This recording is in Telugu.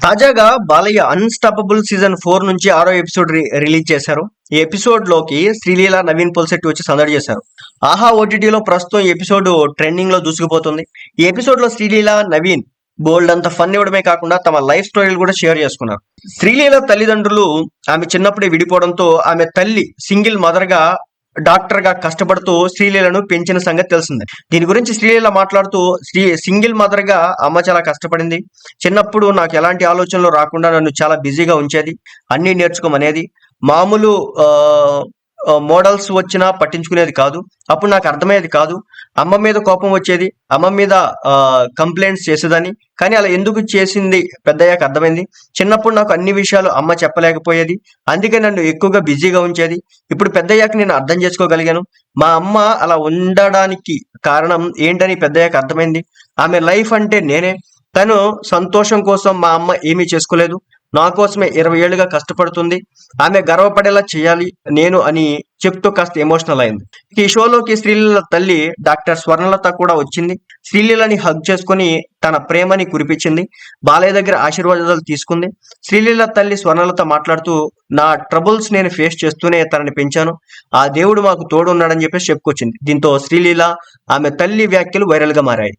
తాజాగా బాలయ్య అన్‌స్టాపబుల్ సీజన్ 4 నుంచి 6వ ఎపిసోడ్ రిలీజ్ చేశారు. ఈ ఎపిసోడ్ లోకి శ్రీలీల, నవీన్ పోల్శెట్టి వచ్చి సందడి చేశారు. ఆహా ఓటీటీలో ప్రస్తుతం ఈ ఎపిసోడ్ ట్రెండింగ్ లో దూసుకుపోతుంది. ఈ ఎపిసోడ్ లో శ్రీలీల, నవీన్ బోల్డ్ అంత ఫన్ ఇవ్వడమే కాకుండా తమ లైఫ్ స్టోరీలు కూడా షేర్ చేసుకున్నారు. శ్రీలీల తల్లిదండ్రులు ఆమె చిన్నప్పుడే విడిపోవడంతో ఆమె తల్లి సింగిల్ మదర్ గా డాక్టర్ గా కష్టపడుతూ శ్రీలీలను పెంచిన సంగతి తెలిసిందే. దీని గురించి శ్రీలీల మాట్లాడుతూ, సింగిల్ మదర్ గా అమ్మ చాలా కష్టపడింది. చిన్నప్పుడు నాకు ఎలాంటి ఆలోచనలు రాకుండా నన్ను చాలా బిజీగా ఉంచేది, అన్నీ నేర్చుకోమనేది. మామూలు మోడల్స్ వచ్చినా పట్టించుకునేది కాదు. అప్పుడు నాకు అర్థమయ్యేది కాదు. అమ్మ మీద కోపం వచ్చేది, అమ్మ మీద కంప్లైంట్స్ చేసేదాన్ని. కానీ అలా ఎందుకు చేసింది పెద్దయ్యాక అర్థమైంది. చిన్నప్పుడు నాకు అన్ని విషయాలు అమ్మ చెప్పలేకపోయేది, అందుకే నన్ను ఎక్కువగా బిజీగా ఉంచేది. ఇప్పుడు పెద్దయ్యాక నేను అర్థం చేసుకోగలిగాను. మా అమ్మ అలా ఉండడానికి కారణం ఏంటని పెద్దయ్యాక అర్థమైంది. ఆమె లైఫ్ అంటే నేనే. తను సంతోషం కోసం మా అమ్మ ఏమీ చేసుకోలేదు, నా కోసమే 20 ఏళ్లుగా కష్టపడుతుంది. ఆమె గర్వపడేలా చేయాలి నేను అని చెప్తూ కాస్త ఎమోషనల్ అయింది. ఈ షోలోకి శ్రీలీల తల్లి డాక్టర్ స్వర్ణలత కూడా వచ్చింది. శ్రీలీలని హగ్ చేసుకుని తన ప్రేమని కురిపించింది. బాలయ్య దగ్గర ఆశీర్వాదాలు తీసుకుంది. శ్రీలీల తల్లి స్వర్ణలత మాట్లాడుతూ, నా ట్రబుల్స్ నేను ఫేస్ చేస్తూనే తనని పెంచాను, ఆ దేవుడు మాకు తోడు ఉన్నాడని చెప్పేసి చెప్పుకొచ్చింది. దీంతో శ్రీలీల, ఆమె తల్లి వ్యాఖ్యలు వైరల్ గా మారాయి.